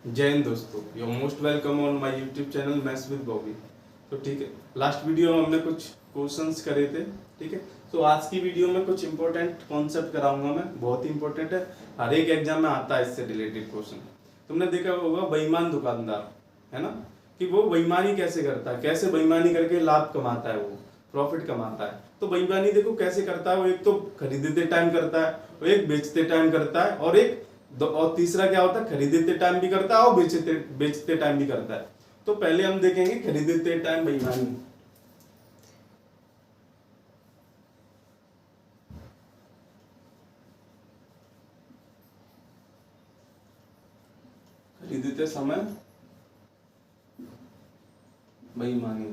जय हिंद दोस्तों, you most welcome on my YouTube channel maths with Bobby. तो ठीक है, लास्ट वीडियो में हमने कुछ क्वेश्चंस करे थे। ठीक है, तो आज की वीडियो में कुछ इंपॉर्टेंट कॉन्सेप्ट कराऊंगा मैं, बहुत ही इंपॉर्टेंट है, हर एक एग्जाम में आता है इससे रिलेटेड क्वेश्चन। तुमने देखा होगा बेईमान दुकानदार, है ना, कि वो बेईमानी कैसे करता है, कैसे बेईमानी करके लाभ कमाता है, वो प्रॉफिट कमाता है। तो बेईमानी देखो कैसे करता है, वो एक तो खरीदते टाइम करता है, वो एक बेचते टाइम करता है, और तीसरा क्या होता है, खरीदते टाइम भी करता है और बेचते बेचते टाइम भी करता है। तो पहले हम देखेंगे खरीदते टाइम बेईमानी। खरीदते समय बेईमानी,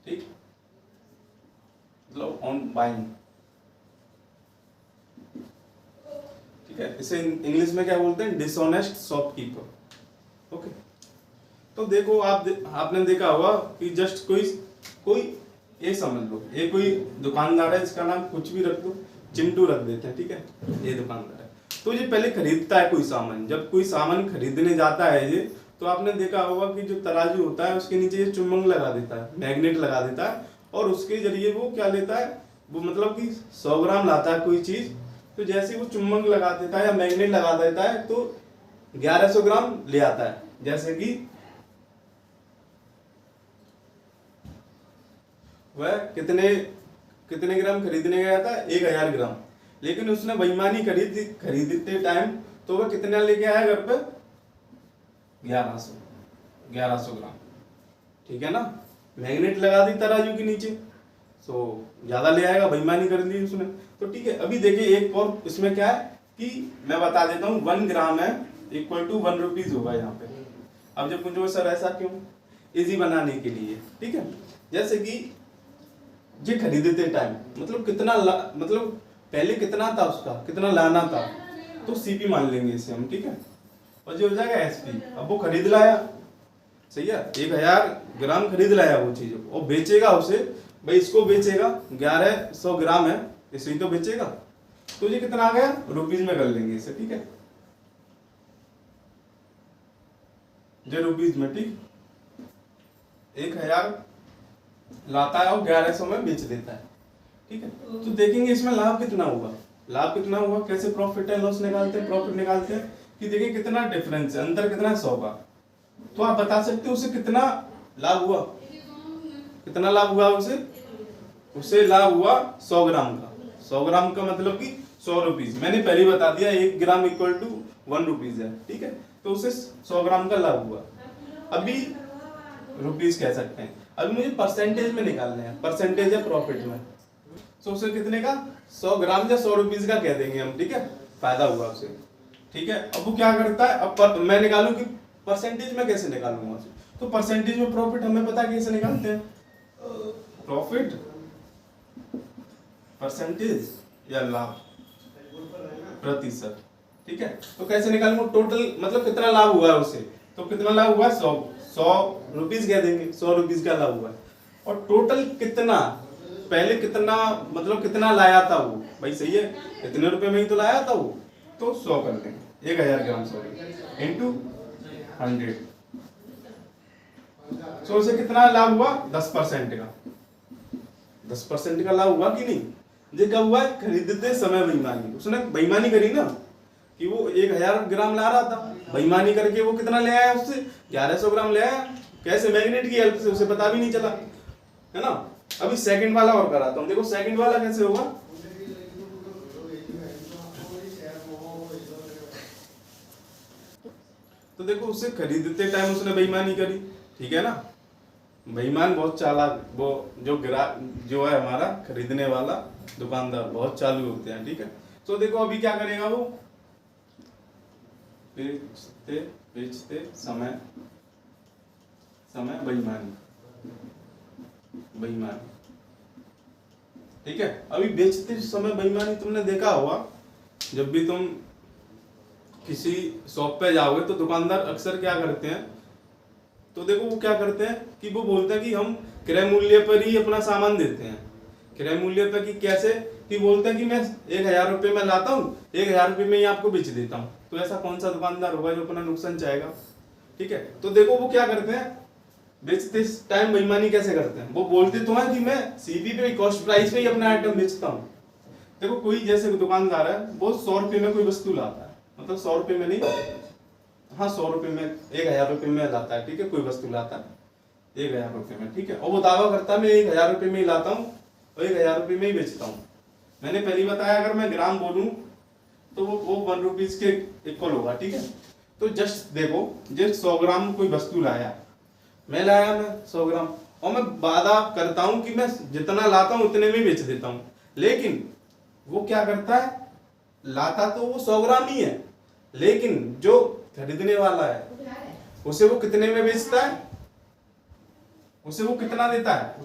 ठीक, मतलब ऑन बाइंग। ठीक है, इसे इंग्लिश में क्या बोलते हैं, डिसऑनेस्ट शॉपकीपर। ओके, तो देखो आपने देखा होगा कि जस्ट कोई कोई ये समझ लो, ये कोई दुकानदार है, इसका नाम कुछ भी रख दो, चिंटू रख देते हैं। ठीक है, ये दुकानदार है, तो ये पहले खरीदता है कोई सामान। जब कोई सामान खरीदने जाता है ये, तो आपने देखा होगा कि जो तराजू होता है उसके नीचे ये चुम्बक लगा देता है, मैग्नेट लगा देता है, और उसके जरिए वो क्या लेता है, वो मतलब कि 100 ग्राम लाता है कोई चीज, तो जैसे वो चुम्बक लगा देता है या मैग्नेट लगा देता है तो 1100 ग्राम ले आता है। जैसे कि वह कितने कितने ग्राम खरीदने गया था, 1000 ग्राम, लेकिन उसने बेईमानी खरीदते टाइम तो वह कितना लेके आया घर पे, 1100 ग्राम। ठीक है ना, मैग्नेट लगा दी तराजू के नीचे, सो ज्यादा ले आएगा, बेईमानी कर दी उसने। तो ठीक है, अभी देखिए एक और इसमें क्या है कि मैं बता देता हूँ, 1 ग्राम है इक्वल टू 1 रुपीज होगा यहाँ पे। अब जब पूछो सर ऐसा क्यों, इजी बनाने के लिए। ठीक है, जैसे कि ये खरीदते टाइम मतलब मतलब पहले कितना था, उसका कितना लाना था, तो सीपी मान लेंगे इसे हम। ठीक है, और जो हो जाएगा एसपी। अब वो खरीद लाया, सही है, 1000 ग्राम खरीद लाया वो चीज, और बेचेगा उसे, भाई इसको बेचेगा, 1100 ग्राम है, इसे तो बेचेगा, तो ये कितना आ गया, रुपीज में कर लेंगे इसे। ठीक है, जो रुपीज में, ठीक, 1000 लाता है और 1100 में बेच देता है। ठीक है, तो देखेंगे इसमें लाभ कितना हुआ, लाभ कितना हुआ, कैसे प्रॉफिट है लॉस निकालते हैं, प्रॉफिट निकालते हैं, कि देखिए कितना डिफरेंस है, अंतर कितना है, 100 का। तो आप बता सकते हो उसे कितना लाभ हुआ, कितना लाभ हुआ उसे लाभ हुआ 100 ग्राम का। 100 ग्राम का मतलब कि 100 रुपीज, मैंने पहले बता दिया 1 ग्राम इक्वल टू 1 रुपीज है। ठीक है, तो उसे 100 ग्राम का लाभ हुआ। अभी रुपीज कह सकते हैं, अभी मुझे परसेंटेज में निकालना है, परसेंटेज है प्रॉफिट में, तो उसे कितने का, 100 ग्राम या 100 रुपीज का कह देंगे हम। ठीक है, फायदा हुआ उसे। ठीक है, अब वो क्या करता है, अब मैं निकालूं कि परसेंटेज में कैसे निकालूंगा उसे, तो परसेंटेज में प्रॉफिट हमें पता कैसे निकालते हैं, प्रॉफिट परसेंटेज या लाभ प्रतिशत। ठीक है, तो कैसे निकालूंगा, टोटल मतलब कितना लाभ हुआ है उसे, तो कितना लाभ हुआ, 100 रुपीज कह देंगे, 100 रुपीज का लाभ हुआ है। और टोटल कितना, पहले कितना मतलब कितना लाया था वो, भाई सही है, इतने रुपए में ही तो लाया था वो, तो 100 कर देंगे, 1000 ग्राम सॉरी इंटू 100। सो उसे कितना लाभ हुआ, 10% का, 10% का लाभ हुआ कि नहीं। ये कब हुआ, खरीदते समय बेईमानी, उसने बेईमानी करी ना, कि वो 1000 ग्राम ला रहा था, बेईमानी करके वो कितना ले आया, उससे 1100 ग्राम ले आया, कैसे, मैग्नेट की हेल्प से, उसे पता भी नहीं चला, है ना। अभी सेकंड वाला और कराता हूं, देखो सेकंड वाला कैसे होगा, तो देखो उसे खरीदते टाइम उसने बेईमानी करी। ठीक है ना, बेईमान बहुत चालाक, वो जो है हमारा खरीदने वाला दुकानदार, बहुत चालू होते हैं। ठीक है, तो देखो अभी क्या करेगा वो, बेचते बेचते समय बेईमानी। ठीक है, अभी बेचते समय बेईमानी तुमने देखा होगा, जब भी तुम किसी शॉप पे जाओगे तो दुकानदार अक्सर क्या करते हैं, तो देखो वो क्या करते हैं कि वो बोलते हैं कि हम क्रय मूल्य पर ही अपना सामान देते हैं। क्रय मूल्य पर कि कैसे, कि कि बोलते हैं कि मैं 1000 रुपये में लाता हूँ, 1000 रुपये में ही आपको बेच देता हूँ। तो ऐसा कौन सा दुकानदार होगा जो अपना नुकसान चाहेगा? ठीक है, तो देखो वो क्या करते हैं, बेचते टाइम बेईमानी कैसे करते हैं। वो बोलते तो हैं कि मैं सीपी पे कॉस्ट प्राइस पे ही अपना आइटम बेचता हूँ। देखो कोई जैसे दुकानदार है, वो 100 रुपये में कोई वस्तु लाता है, मतलब 100 रुपये में नहीं, हाँ 100 रुपये में, 1000 रुपये में लाता है, ठीक है, कोई वस्तु लाता है 1000 रुपये में, ठीक है, और वो दावा करता है मैं 1000 रुपये में ही लाता हूँ और 1000 रुपये में ही बेचता हूँ। मैंने पहले बताया अगर मैं ग्राम बोलूँ तो वो 1 रुपीज के इक्वल होगा, ठीक है। तो जस्ट देखो, जो 100 ग्राम कोई वस्तु लाया, मैं 100 ग्राम, और मैं वादा करता हूं कि मैं जितना लाता हूं उतने में बेच देता हूं, लेकिन वो क्या करता है, लाता तो वो 100 ग्राम ही है, लेकिन जो खरीदने वाला है उसे वो कितने में बेचता है, उसे वो कितना देता है,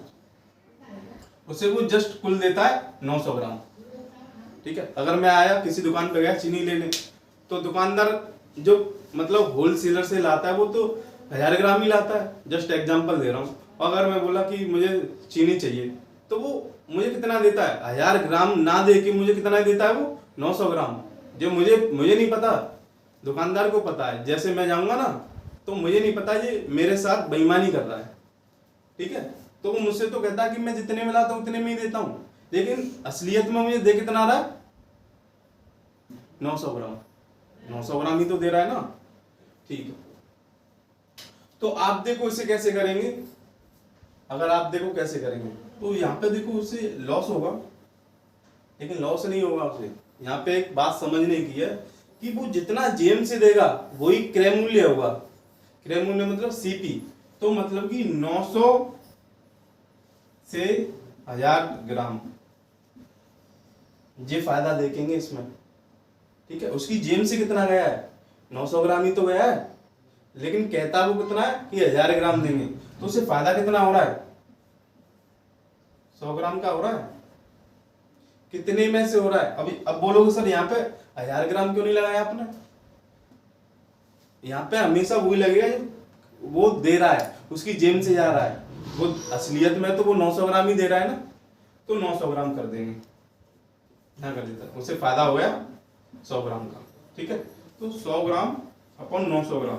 उसे वो जस्ट कुल देता है 900 ग्राम, ठीक है। अगर मैं आया किसी दुकान पे गया चीनी लेने, तो दुकानदार जो मतलब होलसेलर से लाता है वो तो 1000 ग्राम ही लाता है, जस्ट एग्जांपल दे रहा हूँ। अगर मैं बोला कि मुझे चीनी चाहिए, तो वो मुझे कितना देता है, 1000 ग्राम ना दे के मुझे कितना देता है, वो 900 ग्राम। जो मुझे नहीं पता, दुकानदार को पता है। जैसे मैं जाऊंगा ना, तो मुझे नहीं पता ये मेरे साथ बेईमानी कर रहा है, ठीक है, तो वो मुझसे तो कहता है कि मैं जितने में लाता हूं उतने में ही देता हूं, लेकिन असलियत में मुझे दे कितना रहा है, 900 ग्राम, 900 ग्राम ही तो दे रहा है ना, ठीक है। तो आप देखो इसे कैसे करेंगे, अगर आप देखो कैसे करेंगे, तो यहाँ पे देखो उसे लॉस होगा, लेकिन लॉस नहीं होगा उसे। यहाँ पे एक बात समझने की है कि वो जितना जेम से देगा वही क्रय मूल्य होगा। क्रय मूल्य मतलब सीपी, तो मतलब कि 900 से 1000 ग्राम ये फायदा देखेंगे इसमें, ठीक है। उसकी जेम से कितना गया है, 900 ग्राम ही तो गया है, लेकिन कहता वो कितना है कि 1000 ग्राम देंगे, तो उसे फायदा कितना हो रहा है, 100 ग्राम का हो रहा है। कितने में से हो रहा है, अभी अब बोलोगे सर यहाँ पे 1000 ग्राम क्यों नहीं लगाया आपने, यहाँ पे हमेशा वही लगेगा जो वो दे रहा है, उसकी जेब से जा रहा है, वो असलियत में तो वो 900 ग्राम ही दे रहा है ना, तो 900 ग्राम कर देंगे, यहाँ कर देता है, उससे फायदा हो गया 100 ग्राम का, ठीक है। तो 100 ग्राम अपन 900 ग्राम,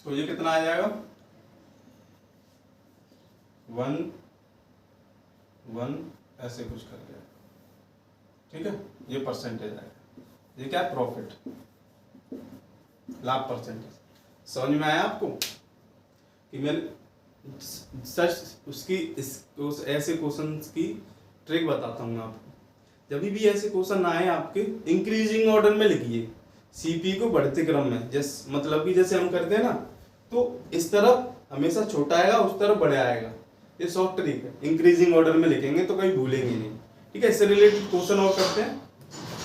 तो ये कितना आ जाएगा, 1 ऐसे कुछ कर गया, ठीक है। ये परसेंटेज आएगा, ये क्या है, प्रॉफिट, लाभ परसेंटेज। समझ में आया आपको कि मैंने सच उसकी उस ऐसे क्वेश्चंस की ट्रिक बताता हूँ आपको। जब भी ऐसे क्वेश्चन आए आपके, इंक्रीजिंग ऑर्डर में लिखिए, सीपी को बढ़ते क्रम में, जैसे मतलब कि जैसे हम करते हैं ना, तो इस तरफ हमेशा छोटा आएगा, उस तरफ बड़ा आएगा, ये शॉर्ट ट्रिक है। इंक्रीजिंग ऑर्डर में लिखेंगे तो कहीं भूलेंगे नहीं, ठीक है। इससे रिलेटेड क्वेश्चन और करते हैं,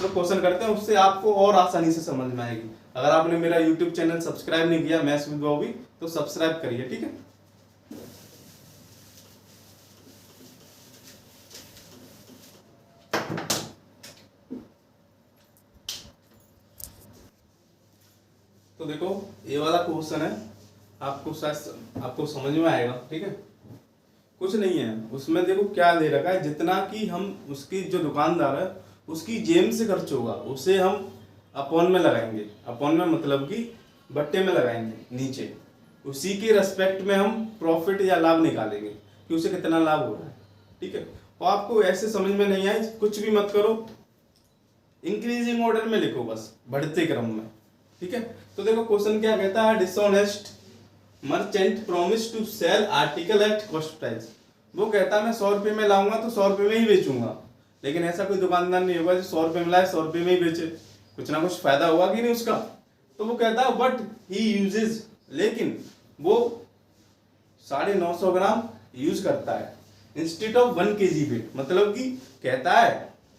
तो क्वेश्चन करते हैं, उससे आपको और आसानी से समझ में आएगी। अगर आपने मेरा यूट्यूब चैनल सब्सक्राइब नहीं किया मैथ्स विद बॉबी, तो सब्सक्राइब करिए, ठीक है। तो देखो ये वाला क्वेश्चन है, आपको शायद आपको समझ में आएगा, ठीक है। कुछ नहीं है उसमें, देखो क्या दे रखा है, जितना कि हम उसकी जो दुकानदार है उसकी जेब से खर्च होगा उसे हम अपॉन में लगाएंगे, अपॉन में मतलब कि बट्टे में लगाएंगे नीचे, उसी के रेस्पेक्ट में हम प्रॉफिट या लाभ निकालेंगे कि उसे कितना लाभ हो रहा है, ठीक है। और आपको ऐसे समझ में नहीं आए कुछ भी मत करो, इंक्रीजिंग ऑर्डर में लिखो बस, बढ़ते क्रम में, ठीक है। तो देखो क्वेश्चन क्या कहता है, dishonest merchant promise to sell article at cost price. वो कहता है मैं 100 रुपये में लाऊंगा तो 100 रुपये में ही बेचूंगा, लेकिन ऐसा कोई दुकानदार नहीं होगा जो 100 रुपये में लाए 100 रुपये में ही बेचे, कुछ ना कुछ फायदा होगा कि नहीं उसका। तो वो कहता है बट ही यूजेज, लेकिन वो 950 ग्राम यूज करता है इंस्टेड ऑफ 1 kg वेट, मतलब कि कहता है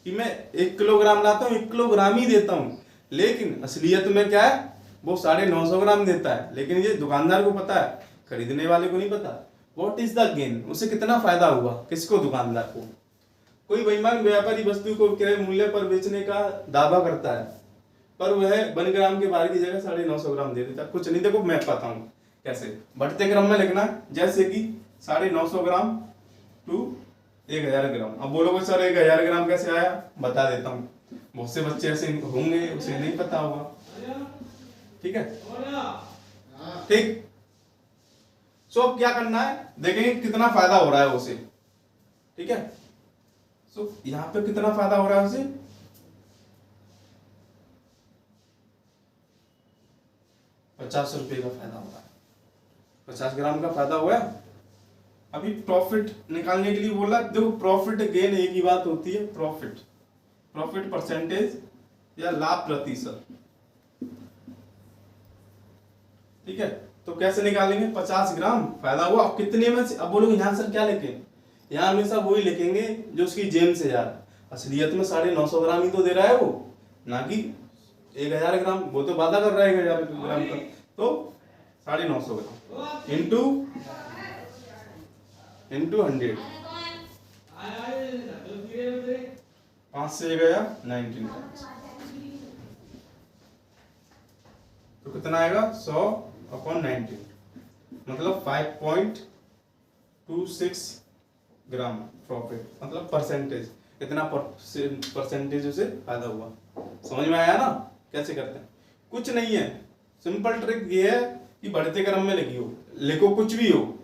कि मैं 1 किलोग्राम लाता हूँ 1 किलोग्राम ही देता हूँ, लेकिन असलियत में क्या है वो 950 ग्राम देता है। लेकिन ये दुकानदार को पता है, खरीदने वाले को नहीं पता। व्हाट इज द गेन, उसे कितना फायदा हुआ, किसको, दुकानदार को। कोई बेईमान व्यापारी वस्तु को क्रय मूल्य पर बेचने का दावा करता है, पर वह 1 ग्राम के बाहर की जगह 950 ग्राम दे देता है। कुछ नहीं, देखो मैं बताता हूँ कैसे, बढ़ते क्रम में लिखना, जैसे कि 950 ग्राम टू 1000 ग्राम। अब बोलोगे सर 1000 ग्राम कैसे आया, बता देता हूँ। बहुत से बच्चे ऐसे होंगे उसे नहीं पता होगा, ठीक है। ठीक, सो अब क्या करना है, देखेंगे कितना फायदा हो रहा है उसे, ठीक है। सो यहाँ पे कितना फायदा हो रहा है उसे, 50 रुपए का फायदा हो रहा है, 50 ग्राम का फायदा हुआ। अभी प्रॉफिट निकालने के लिए बोला, देखो प्रॉफिट गेन एक ही बात होती है, प्रॉफिट परसेंटेज या लाभ प्रतिशत, ठीक है। तो कैसे निकालेंगे, 50 ग्राम फायदा हुआ, अब कितने में से, अब बोलोगे यहाँ सर क्या लिखें, यहाँ हमेशा वही लिखेंगे जो उसकी जेब से यार, असलियत में 950 ग्राम ही तो दे रहा है वो, ना कि 1000 ग्राम, वो तो वादा कर रहा है 1000 ग्राम का, तो 950 ग्राम इंटू 100, 5 से गया 19, तो कितना आएगा 100/19, मतलब 5.26 ग्राम प्रॉफिट, मतलब परसेंटेज, इतना परसेंटेज उसे फायदा हुआ। समझ में आया ना कैसे करते हैं, कुछ नहीं है, सिंपल ट्रिक ये है कि बढ़ते क्रम में लिखो कुछ भी हो,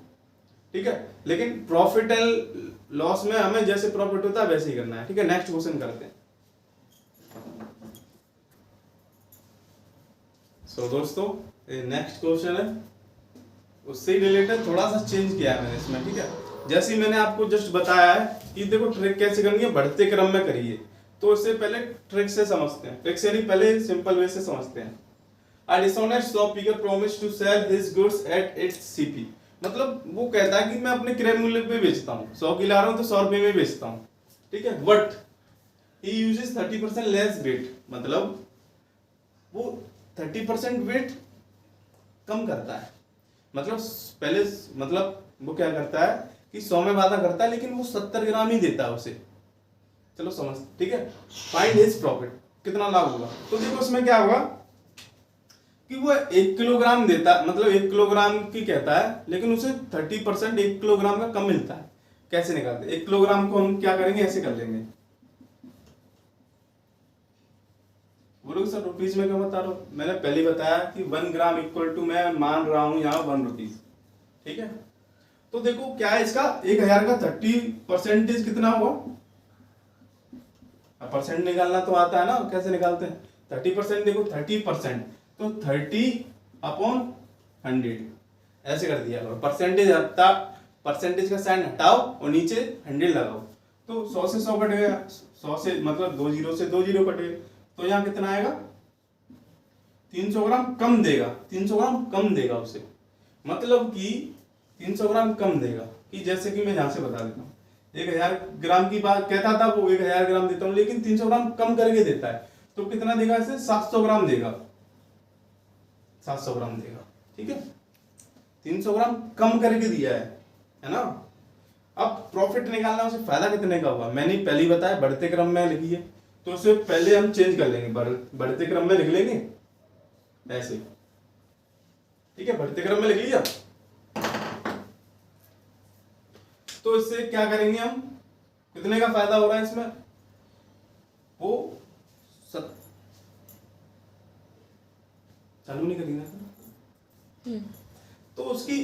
ठीक है, लेकिन प्रॉफिट एंड लॉस में हमें जैसे प्रॉफिट होता है वैसे ही करना है, ठीक है। नेक्स्ट क्वेश्चन करते हैं। सो दोस्तों नेक्स्ट क्वेश्चन है, उससे ही रिलेटेड थोड़ा सा चेंज किया है मैंने इसमें, ठीक है। जैसे ही मैंने आपको जस्ट बताया है कि देखो ट्रिक कैसे करनी है, बढ़ते क्रम में करिए, तो इससे पहले ट्रिक से समझते हैं, ट्रिक से नहीं पहले सिंपल वे से समझते हैं। A dishonest shopkeeper promised to sell his goods at its CP, मतलब वो कहता है कि मैं अपने क्रय मूल्य पे बेचता हूँ, 100 की ला रहा हूँ तो 100 रुपए में बेचता हूँ, ठीक है। But he uses 30% less weight, मतलब वो 30% वेट कम करता है, मतलब पहले, मतलब वो क्या करता है कि 100 में वादा करता है लेकिन वो 70 ग्राम ही देता है उसे, चलो समझ, ठीक है। फाइंड हिज प्रॉफिट, कितना लाभ होगा, तो देखो उसमें क्या होगा कि वो 1 किलोग्राम देता, मतलब 1 किलोग्राम की कहता है, लेकिन उसे 30% 1 किलोग्राम का कम मिलता है। कैसे निकालते हैं, 1 किलोग्राम को हम क्या करेंगे, ऐसे कर लेंगे, बोलोगे सर रुपीज में क्या बता रहा हूं, मैंने पहले बताया कि 1 ग्राम इक्वल टू, मैं मान रहा हूं यहाँ 1 रुपीज, ठीक है। तो देखो क्या है इसका, 1000 का 30% कितना हुआ, परसेंट निकालना तो आता है ना, कैसे निकालते हैं, 30%, देखो 30%, तो 30/100 ऐसे कर दिया, परसेंटेज हटा, परसेंटेज का साइन हटाओ और नीचे 100 लगाओ, तो 100 से 100 कट गया, 100 से मतलब 2 जीरो से 2 जीरो कटे, तो यहाँ कितना आएगा, 300 ग्राम कम देगा, 300 ग्राम कम देगा उसे, मतलब कि 300 ग्राम कम देगा, कि जैसे कि मैं यहाँ से बता देता हूँ, 1000 ग्राम की बात कहता था वो, 1000 ग्राम देता हूँ, लेकिन 300 ग्राम कम करके देता है, तो कितना देगा इसे, 700 ग्राम देगा, 700 ग्राम देगा, ठीक है। 300 ग्राम कम करके दिया है ना। अब प्रॉफिट निकालना, उसे फायदा कितने का हुआ, मैंने पहले ही बताया, बढ़ते क्रम में लिखिए, तो उसे पहले हम चेंज कर लेंगे, बढ़ते क्रम में लिख लेंगे ऐसे, ठीक है, बढ़ते क्रम में लिख लिया। तो इससे क्या करेंगे हम, कितने का फायदा हो रहा है इसमें, वो चालू नहीं करेंगे, तो उसकी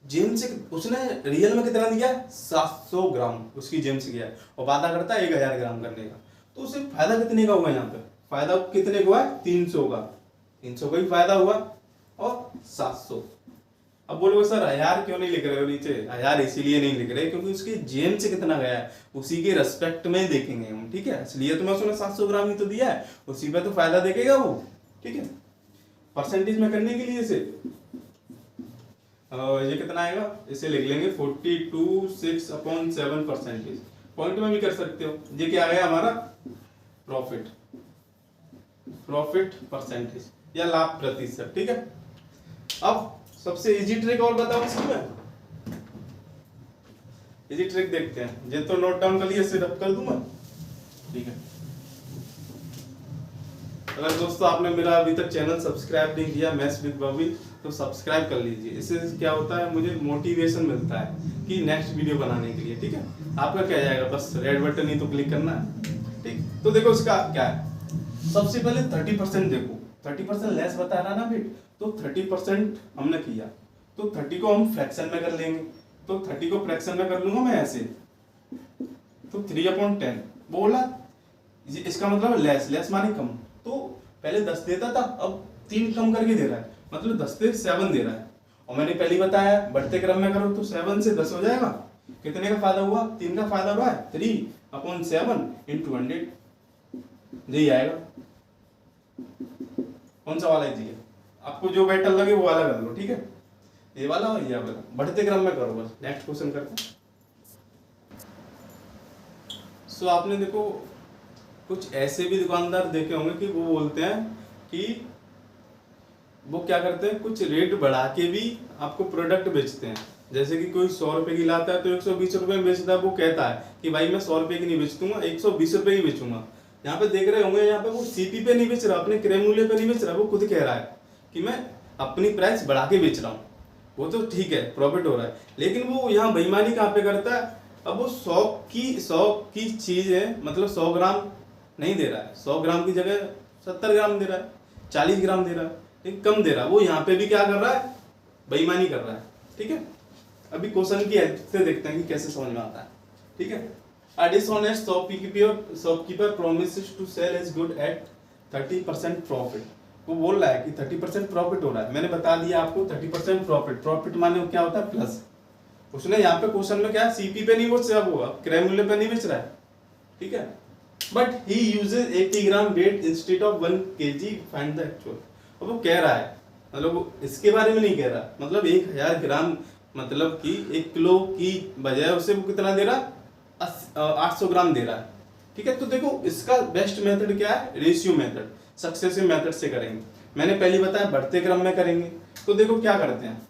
जेम से, उसने रियल में कितना दिया, 700 ग्राम उसकी जेम से किया, और वादा करता है 1000 ग्राम करने का, तो उसे फायदा कितने का हुआ, यहाँ पे फायदा कितने का हुआ है, 300 का, 300 का ही फायदा हुआ, और 700। अब बोलोगे सर 1000 क्यों नहीं लिख रहे हो नीचे, 1000 इसीलिए नहीं लिख रहे क्योंकि उसके जेम से कितना गया है उसी के रेस्पेक्ट में देखेंगे हम, ठीक है, इसलिए तो मैं उसने 700 ग्राम ही तो दिया है, उसी पे तो फायदा देखेगा वो, ठीक है। परसेंटेज में करने के लिए इसे ये कितना आएगा, इसे लिख लेंगे 42.6/7%, पॉइंट में भी कर सकते हो, ये क्या आएगा हमारा प्रॉफिट परसेंटेज या लाभ प्रतिशत, ठीक है। अब सबसे इजी ट्रिक और बताओ इसमें, इजी ट्रिक देखते हैं, ये तो नोट डाउन कर लिया, इसे रब कर दूंगा, ठीक है। अगर दोस्तों आपने मेरा अभी तक चैनल सब्सक्राइब नहीं किया, मैथ्स विद बॉबी, तो सब्सक्राइब कर लीजिए। इससे क्या होता है, मुझे मोटिवेशन मिलता है कि नेक्स्ट वीडियो बनाने के लिए। ठीक है, आपका क्या जाएगा, बस रेड बटन ही तो क्लिक करना है। ठीक, तो देखो इसका क्या है, सबसे पहले 30% देखो, 30% लेस बता रहा ना बेट, तो 30% हमने किया, तो 30 को हम फ्रैक्शन में कर लेंगे, तो 30 को फ्रैक्शन में कर लूंगा मैं ऐसे, तो 3/10 बोला, इसका मतलब लेस माने कम। तो पहले 10 देता था, अब 3 कम करके दे रहा है, मतलब 10 से 7 दे रहा है। और मैंने पहले बताया बढ़ते क्रम में करो तो 7 से 10 हो जाएगा, कितने का फायदा हुआ, 3 का फायदा हुआ है, 3/7 × 100 यही आएगा। कौन सा वाला है, आपको जो बेटर लगे वो वाला कर लो। ठीक है, ये वाला और ये वाला, बढ़ते क्रम में करो बस। नेक्स्ट क्वेश्चन करते हैं। सो आपने देखो कुछ ऐसे भी दुकानदार देखे होंगे कि वो बोलते हैं कि वो क्या करते हैं, कुछ रेट बढ़ा के भी आपको प्रोडक्ट बेचते हैं। जैसे कि कोई 100 रुपए की लाता है तो 120 रुपए में बेचता है, वो कहता है कि भाई मैं 100 रुपए की नहीं बेचूंगा, 120 रुपए की बेचूंगा। यहाँ पे देख रहे होंगे, यहाँ पे वो सीपी पे नहीं बेच रहा, अपने क्रय मूल्य पे नहीं बेच रहा, वो खुद कह रहा है कि मैं अपनी प्राइस बढ़ा के बेच रहा हूँ। वो तो ठीक है, प्रॉफिट हो रहा है, लेकिन वो यहाँ बेईमानी कहाँ पे करता है। अब वो 100 की चीज है, मतलब 100 ग्राम नहीं दे रहा है, 100 ग्राम की जगह 70 ग्राम दे रहा है, 40 ग्राम दे रहा है, लेकिन कम दे रहा है। वो यहाँ पे भी क्या कर रहा है, बेईमानी कर रहा है। ठीक है, अभी क्वेश्चन की हेल्प से देखते हैं कि कैसे समझ में आता है। ठीक है, A dishonest shopkeeper promises to sell his good at 30% profit. वो बोल रहा है कि 30% प्रॉफिट हो रहा है। मैंने बता दिया आपको 30% प्रॉफिट, प्रॉफिट माने क्या होता है, प्लस। उसने यहाँ पे क्वेश्चन में क्या, सीपी पे नहीं बेच रहा, वो क्रय मूल्य पे नहीं बेच रहा है। ठीक है, but he uses 80 gram weight instead of 1 kg, find the actual. अब वो कह रहा है, मतलब वो इसके बारे में नहीं कह रहा, मतलब 1000 ग्राम मतलब कि 1 किलो की बजाय उसे वो कितना दे रहा, 800 ग्राम दे रहा है। ठीक है, तो देखो इसका बेस्ट मेथड क्या है, रेशियो मेथड, सक्सेसिव मेथड से करेंगे। मैंने पहले बताया बढ़ते क्रम में करेंगे। तो देखो क्या करते हैं,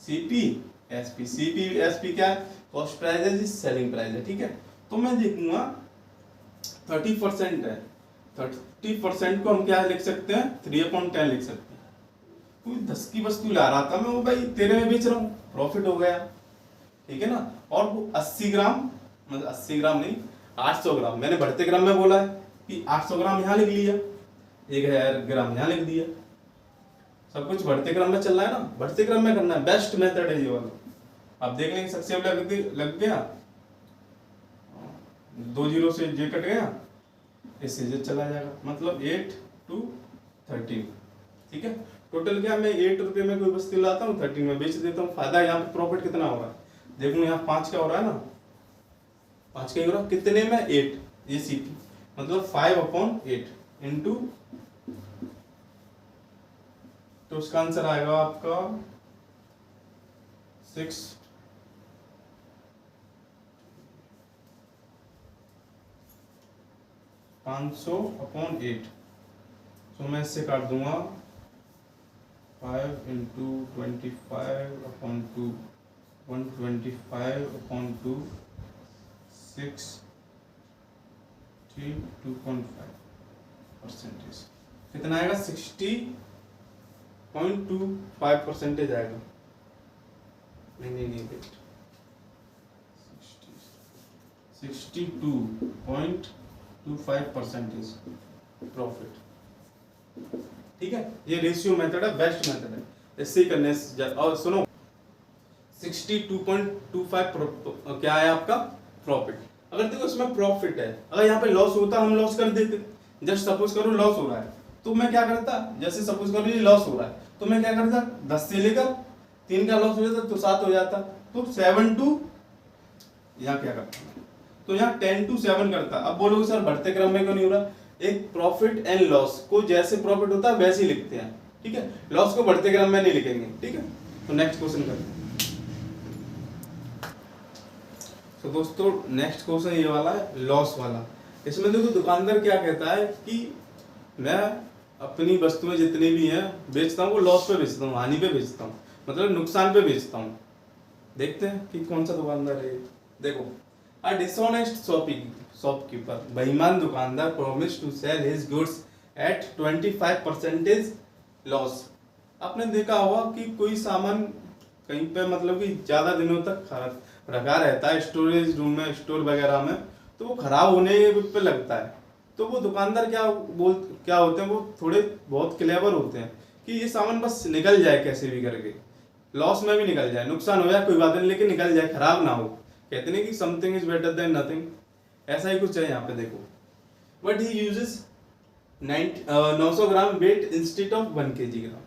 सीपी एसपी, सीपी एसपी क्या है, कॉस्ट प्राइस है, सेलिंग प्राइस है। ठीक है, तो मैं देखूंगा 30% है, 30% को हम क्या लिख सकते हैं, 3/10 लिख सकते हैं। कोई 10 की वस्तु ला रहा था मैं, वो भाई तेरे में बेच रहा हूँ, प्रॉफिट हो गया। ठीक है ना, और वो 80 ग्राम, मतलब 80 ग्राम नहीं, 800 ग्राम, मैंने बढ़ते ग्राम में बोला है कि 800 ग्राम यहाँ लिख लिया, 1000 ग्राम यहाँ लिख दिया। सब कुछ बढ़ते क्रम में चल रहा है ना, बढ़ते क्रम में करना है, बेस्ट मेथड है ये वाला। आप देख लेंगे सक्सेस लग गया, 2 जीरो से जे कट गया, इससे जे चला जाएगा, मतलब 8 to 13। ठीक है, टोटल क्या, मैं 8 रुपये में कोई वस्तु लाता हूँ, 13 में बेच देता हूँ। फायदा यहाँ पे प्रॉफिट कितना हो रहा है, देखो यहाँ 5 का हो रहा है ना, 5 का ही हो रहा है, कितने में 8, ये सीपी मतलब 5/8 इंटू, तो उसका आंसर आएगा आपका 6, 500/8। तो मैं इससे काट दूंगा 5 × 25/2, 125/2, 62.5%। कितना आएगा, 60.25% आएगा। नहीं 62.25% प्रॉफिट। ठीक है, ये रेशियो मेथड है, बेस्ट मेथड है, इससे ही करने से। और सुनो 62.25 क्या है आपका प्रॉफिट। अगर देखो इसमें प्रॉफिट है, अगर यहाँ पे लॉस होता हम लॉस कर देते। जस्ट सपोज करो लॉस हो रहा है, तो मैं क्या करता, जैसे सपोज करो ये लॉस हो रहा है, तो मैं क्या करता, 10 से लेकर 3 का लॉस हो जाता तो 7 हो जाता, तो 7 to, यहाँ क्या करता, तो यहाँ 10 to 7 करता। अब बोलोगे सर बढ़ते क्रम में क्यों नहीं हो रहा, एक प्रॉफिट एंड लॉस को जैसे प्रॉफिट होता है वैसे ही लिखते हैं। ठीक है, लॉस को बढ़ते क्रम में नहीं लिखेंगे। ठीक है, तो नेक्स्ट क्वेश्चन करते हैं। तो दोस्तों नेक्स्ट क्वेश्चन ये वाला है, लॉस वाला। इसमें देखो दुकानदार क्या कहता है कि मैं अपनी वस्तुएं जितनी भी हैं बेचता हूँ, वो लॉस पे बेचता हूँ, हानि पे बेचता हूँ, मतलब नुकसान पे बेचता हूँ। देखते हैं कि कौन सा दुकानदार है। देखो, अ डिसऑनेस्ट शॉपकीपर, बेईमान दुकानदार, promise to sell his goods at 25% loss. आपने देखा होगा कि कोई सामान कहीं पे मतलब कि ज्यादा दिनों तक रखा रहता है स्टोरेज रूम में, स्टोर वगैरह में, तो वो खराब होने पे लगता है। तो वो दुकानदार क्या होते हैं, वो थोड़े बहुत क्लेवर होते हैं कि ये सामान बस निकल जाए कैसे भी करके, लॉस में भी निकल जाए, नुकसान हो जाए कोई बात नहीं, लेकिन निकल जाए, खराब ना हो। कहते नहीं कि something is better than nothing, ऐसा ही कुछ है यहाँ पे देखो। But he uses 900 gram weight instead of 1 kg ग्राम।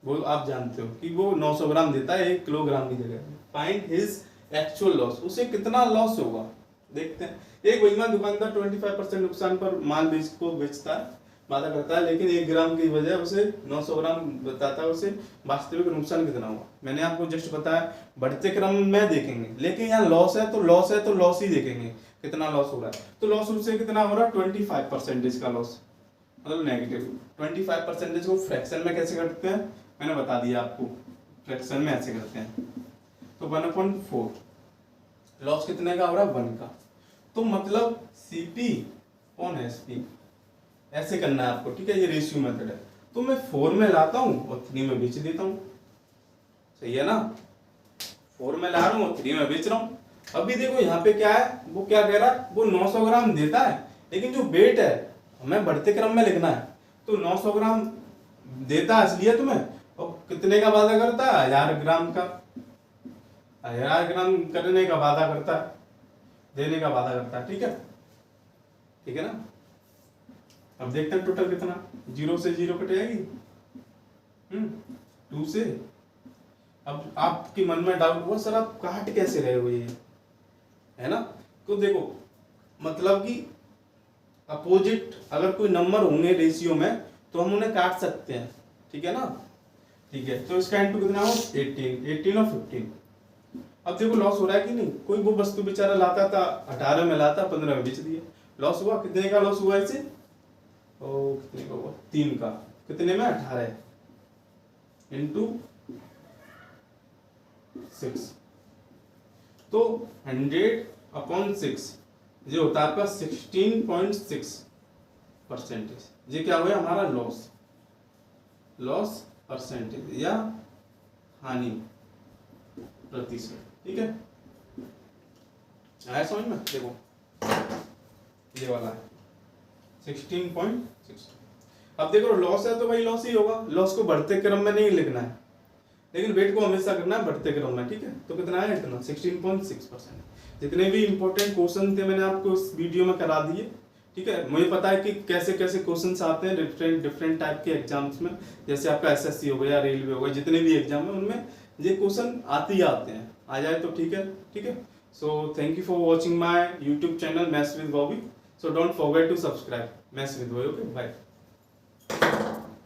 वो आप जानते हो कि वो 900 ग्राम देता है 1 किलोग्राम की जगह। फाइंड हिज एक्चुअल लॉस, उसे कितना लॉस होगा देखते हैं। एक बेईमान दुकानदार 25% नुकसान पर माल बेचता है, वादा करता है, लेकिन 1 ग्राम की वजह उसे 900 ग्राम बताता है, उसे वास्तविक नुकसान कितना हुआ। मैंने आपको जस्ट बताया बढ़ते क्रम में देखेंगे, लेकिन यहाँ लॉस है तो लॉस ही देखेंगे कितना लॉस हो रहा है। तो लॉस उसे कितना हो रहा है 25% का लॉस, मतलब नेगेटिव 25%। को फ्रैक्शन में कैसे करते हैं मैंने बता दिया आपको, फ्रैक्शन में ऐसे करते हैं। तो 1/4 लॉस कितने का हो रहा है 1 का, तो मतलब CP ऑन SP ऐसे करना है आपको, ठीक है। ये रेशियो मेथड है। तो मैं 4 में लाता हूँ और 3 में बेच देता हूँ, सही है ना। 4 में ला रहा हूँ और 3 में बेच रहा हूँ। अभी देखो यहाँ पे क्या है, वो क्या कह रहा है, वो 900 ग्राम देता है, लेकिन जो वेट है हमें बढ़ते क्रम में लिखना है। तो 900 ग्राम देता है असलियत में, और कितने का वादा करता है 1000 ग्राम का, 1000 ग्राम करने का वादा करता है, देने का वादा करता है, ठीक है, ठीक है ना। अब देखते हैं टोटल कितना, 0 से 0 कट जाएगी, 2 से। अब आपके मन में डाउट हुआ सर आप काट कैसे रहे हो ये, है ना। तो देखो मतलब कि अपोजिट अगर कोई नंबर होंगे रेशियो में तो हम उन्हें काट सकते हैं, ठीक है ना, ठीक है। तो इसका इनटू कितना हो 18 और 15। अब देखो लॉस हो रहा है कि नहीं, कोई वो वस्तु बेचारा लाता था 18 में लाता, 15 में बेच दिया, लॉस हुआ। कितने का लॉस हुआ इसे, ओ कितने का हुआ 3 का, कितने में 18 इंटू 6, तो 100/6 जो होता है आपका 16.6%। ये क्या हुआ हमारा लॉस परसेंटेज या हानि प्रतिशत, ठीक है। आया समझ में, देखो ये वाला है 16.6। अब देखो लॉस है तो भाई लॉस ही होगा, लॉस को बढ़ते क्रम में नहीं लिखना है, लेकिन वेट को हमेशा करना है बढ़ते क्रम में, ठीक है। तो कितना है इतना 16.6%। जितने भी इंपॉर्टेंट क्वेश्चन थे मैंने आपको इस वीडियो में करा दिए, ठीक है। मुझे पता है कि कैसे कैसे क्वेश्चंस आते हैं डिफरेंट टाइप के एग्जाम्स में, जैसे आपका SSC हो गया, रेलवे हो गया, जितने भी एग्जाम है उनमें ये क्वेश्चन आते ही आते हैं, आ जाए तो ठीक है, ठीक है। So thank you for watching my YouTube channel maths with Bobby. So don't forget to subscribe maths with Bobby, okay bye.